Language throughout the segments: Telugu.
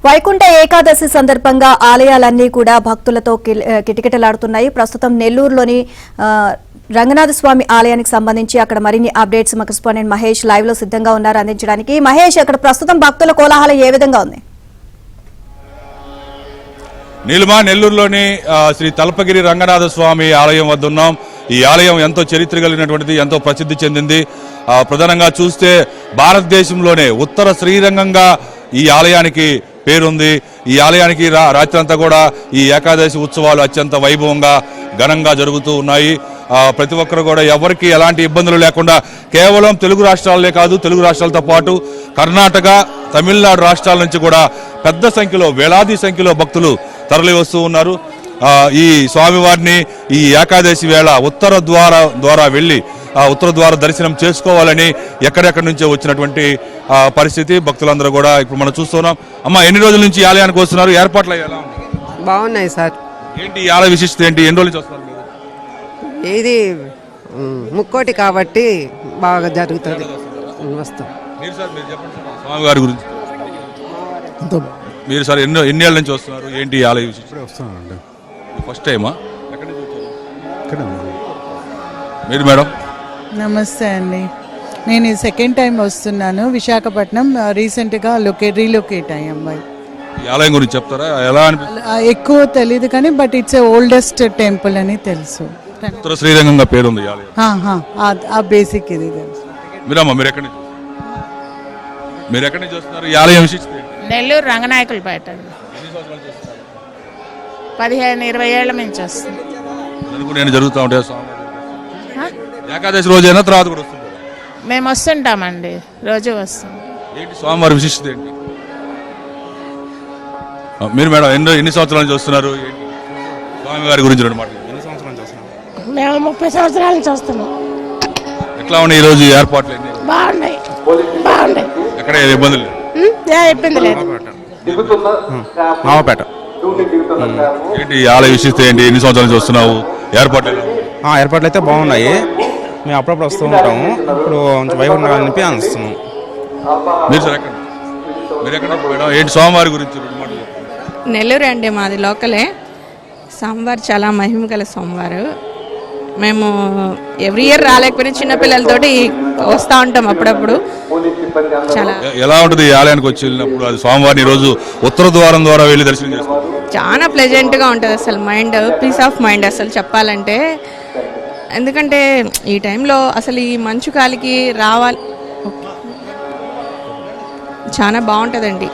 వైకుంఠ ఏకాదశి సందర్భంగా ఆలయాలన్నీ కూడా భక్తులతో కిటకిటలాడుతున్నాయి. ప్రస్తుతం నెల్లూరులోని రంగనాథ స్వామి ఆలయానికి సంబంధించి అక్కడ మరిన్ని అప్డేట్స్ మా కరెస్పాండెంట్ మహేష్ లైవ్ లో సిద్ధంగా ఉన్నారు అందించడానికి. మహేష్, అక్కడ ప్రస్తుతం భక్తుల కోలాహలం ఏ విధంగా ఉంది? నీలిమా, నెల్లూరులోని శ్రీ తలపగిరి రంగనాథ స్వామి ఆలయం వద్ద ఉన్నాం. ఈ ఆలయం ఎంతో చరిత్ర కలిగినటువంటిది, ఎంతో ప్రసిద్ధి చెందింది. ప్రధానంగా చూస్తే భారతదేశంలోనే ఉత్తర శ్రీరంగంగా ఈ ఆలయానికి పేరుంది. ఈ ఆలయానికి రాత్రంతా కూడా ఈ ఏకాదశి ఉత్సవాలు అత్యంత వైభవంగా ఘనంగా జరుగుతూ ఉన్నాయి. ప్రతి ఒక్కరు కూడా ఎవరికి ఎలాంటి ఇబ్బందులు లేకుండా కేవలం తెలుగు రాష్ట్రాలే కాదు, తెలుగు రాష్ట్రాలతో పాటు కర్ణాటక, తమిళనాడు రాష్ట్రాల నుంచి కూడా పెద్ద సంఖ్యలో, వేలాది సంఖ్యలో భక్తులు తరలి వస్తూ ఉన్నారు. ఈ స్వామివారిని ఈ ఏకాదశి వేళ ఉత్తర ద్వారా వెళ్ళి ఉత్తర ద్వార దర్శనం చేసుకోవాలని ఎక్కడెక్కడి నుంచో వచ్చినటువంటి పరిస్థితి. భక్తులందరూ కూడా ఇప్పుడు మనం చూస్తున్నాం. అమ్మ, ఎన్ని రోజుల నుంచి ఈ ఆలయానికి వస్తున్నారు? ఏర్పాట్లు ఎలా బాగున్నాయి సార్. ఏంటి ఈ ఆలయ విశిష్టత ఏంటి? ఎన్ని రోజుల నుంచి వస్తున్నారు? ఇది ముక్కోటి కాబట్టి బాగా జరుగుతుంది. వస్తాం. స్వామివారి గురించి మీరు సార్ ఎన్ని ఏళ్ళ నుంచి వస్తున్నారు? ఏంటి ఆలయ విశిష్టత? వస్తున్నానండి. ఫస్ట్ టైమా? మీరు మేడం? నమస్తే అండి, నేను సెకండ్ టైం వస్తున్నాను. విశాఖపట్నం రీసెంట్గా రీలొకేట్ అయ్యాం. ఈ ఆలయం గురించి చెప్తారా? ఎలా ఎక్కువ తెలియదు కానీ బట్ ఇట్స్ ఓల్డెస్ట్ టెంపుల్ అని తెలుసు. ఉత్తర శ్రీరంగంగా పేరుంది ఈ ఆలయం. ఆ బేసిక్ ఇది తెలుసు. మీరమ్మా, మీరు ఎక్కడి నుంచి వస్తున్నారు? ఈ ఆలయం విశిష్టత? నెల్లూరు రంగనాయకులపేట. 15-20 ఏళ్ల నుంచి వస్తుంది. నేను జరుగుతూ ఉంటాయి. ఏకాదశి రోజైనా తర్వాత కూడా వస్తుంది? మేము వస్తుంటామండి, రోజు వస్తాం. ఏంటి స్వామివారి విశిష్టత ఏంటి? మీరు మేడం ఎన్ని సంవత్సరాల నుంచి వస్తున్నారు? స్వామివారి గురించి రెండు మాటలు. ఎన్ని సంవత్సరాల నుంచి వస్తున్నారు? మేము 30 సంవత్సరాల నుంచి వస్తున్నాం. ఎట్లా ఉన్నాయి ఈ రోజు ఏర్పాట్లు? బాగున్నాయి. ఎక్కడ ఇబ్బందులు లేవు? ఇబ్బంది లేదు. మావపేట. ఏంటి ఆలయ విశిష్టత ఏంటి? ఎన్ని సంవత్సరాల నుంచి వస్తున్నావు? ఏర్పాట్లు ఏర్పాట్లు అయితే బాగున్నాయి. మేము అప్పుడప్పుడు వస్తూ ఉంటాము. ఇప్పుడు కొంచెం వైభవంగా అనిపి అనిస్తున్నాం. మీరు సార్ ఎక్కడ? మీరు ఎక్కడ మేడం? ఏంటి స్వామివారి గురించి రెండు మాటలు? నెల్లూరు అండి, మాది లోకలే. సోమవారం చాలా మహిమ గల సోమవారం. మేము ఎవ్రీ ఇయర్ రాలేకపోయినా చిన్నపిల్లలతోటి వస్తూ ఉంటాం అప్పుడప్పుడు. చాలా ఎలా ఉంటుంది ఈ ఆలయానికి వచ్చి వెళ్ళినప్పుడు? అది స్వామివారిని రోజు ఉత్తర ద్వారం ద్వారా వెళ్ళి దర్శనం చేస్తాం. చాలా ప్లెజెంట్గా ఉంటుంది అసలు. మైండ్ పీస్ ఆఫ్ మైండ్ అసలు చెప్పాలంటే. ఎందుకంటే ఈ టైంలో అసలు ఈ మంచు కాలికి రావాలి, చాలా బాగుంటుందండి.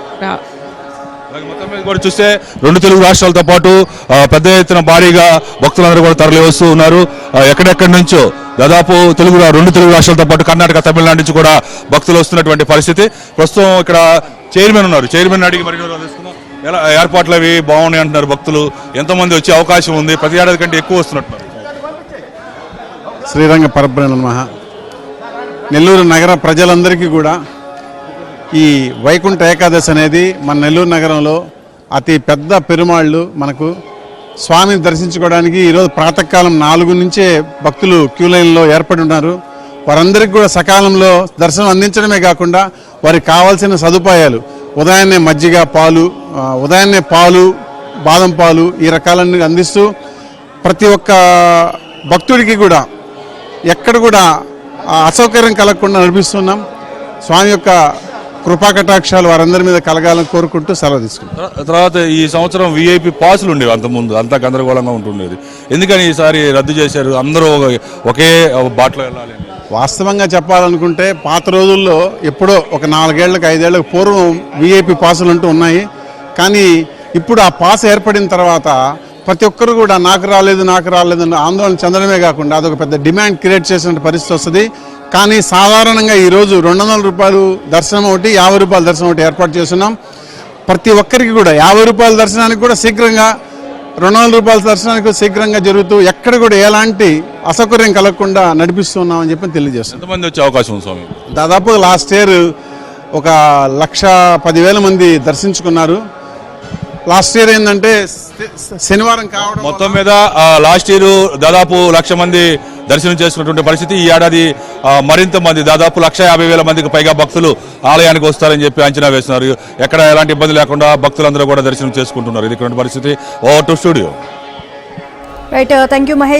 మొత్తం మీద కూడా చూస్తే రెండు తెలుగు రాష్ట్రాలతో పాటు పెద్ద ఎత్తున భారీగా భక్తులందరూ కూడా తరలి వస్తూ ఉన్నారు. ఎక్కడెక్కడి నుంచో దాదాపు రెండు తెలుగు రాష్ట్రాలతో పాటు కర్ణాటక, తమిళనాడు నుంచి కూడా భక్తులు వస్తున్నటువంటి పరిస్థితి. ప్రస్తుతం ఇక్కడ చైర్మన్ ఉన్నారు. చైర్మన్ అడిగి మరి ఎలా ఏర్పాట్లు అవి బాగున్నాయి అంటున్నారు. భక్తులు ఎంతమంది వచ్చే అవకాశం ఉంది? ప్రతి ఏడాది కంటే ఎక్కువ వస్తున్నట్టున్నారు. శ్రీరంగ పరబ్రహ్మ నమః. నెల్లూరు నగర ప్రజలందరికీ కూడా ఈ వైకుంఠ ఏకాదశి అనేది మన నెల్లూరు నగరంలో అతి పెద్ద పెరుమాళ్ళు. మనకు స్వామిని దర్శించుకోవడానికి ఈరోజు ప్రాతకాలం 4 నుంచే భక్తులు క్యూ లైన్లో ఏర్పడి ఉన్నారు. వారందరికీ కూడా సకాలంలో దర్శనం అందించడమే కాకుండా వారికి కావాల్సిన సదుపాయాలు ఉదయాన్నే మజ్జిగ, పాలు, బాదం పాలు ఈ రకాలన్నీ అందిస్తూ ప్రతి ఒక్క భక్తుడికి కూడా ఎక్కడ కూడా అసౌకర్యం కలగకుండా నడిపిస్తున్నాం. స్వామి యొక్క కృపా కటాక్షాలు వారందరి మీద కలగాలని కోరుకుంటూ సెలవు తీసుకుంటాం. తర్వాత ఈ సంవత్సరం విఐపి పాసులు ఉండేవి, అంతకుముందు అంతా గందరగోళంగా ఉంటుండేది. ఎందుకని ఈసారి రద్దు చేశారు? అందరూ ఒకే బాటలో వెళ్ళాలి. వాస్తవంగా చెప్పాలనుకుంటే పాత రోజుల్లో ఎప్పుడో ఒక 4 ఏళ్లకు 5 ఏళ్లకు పూర్వం విఐపి పాసులు అంటూ ఉన్నాయి. కానీ ఇప్పుడు ఆ పాస్ ఏర్పడిన తర్వాత ప్రతి ఒక్కరు కూడా నాకు రాలేదు అని ఆందోళన చెందడమే కాకుండా అదొక పెద్ద డిమాండ్ క్రియేట్ చేసిన పరిస్థితి వస్తుంది. కానీ సాధారణంగా ఈరోజు 200 రూపాయలు దర్శనం ఒకటి, 50 రూపాయల దర్శనం ఒకటి ఏర్పాటు చేస్తున్నాం. ప్రతి ఒక్కరికి కూడా 50 రూపాయల దర్శనానికి కూడా శీఘ్రంగా, 200 రూపాయల దర్శనానికి శీఘ్రంగా జరుగుతూ ఎక్కడ కూడా ఎలాంటి అసౌకర్యం కలగకుండా నడిపిస్తున్నామని చెప్పి తెలియజేస్తాం. ఎంతమంది వచ్చే అవకాశం ఉంది స్వామి? దాదాపు లాస్ట్ ఇయర్ ఒక 1,10,000 మంది దర్శించుకున్నారు. లాస్ట్ ఇయర్ ఏంటంటే శనివారం కావడం మొత్తం మీద లాస్ట్ ఇయర్ దాదాపు 1,00,000 మంది దర్శనం చేసుకున్నటువంటి పరిస్థితి. ఈ ఏడాది మరింత మంది దాదాపు 150,000 మందికి పైగా భక్తులు ఆలయానికి వస్తారని చెప్పి అంచనా వేస్తున్నారు. ఎక్కడ ఎలాంటి ఇబ్బంది లేకుండా భక్తులందరూ కూడా దర్శనం చేసుకుంటున్నారు. ఇది పరిస్థితి. Over to studio. Right, thank you Mahesh.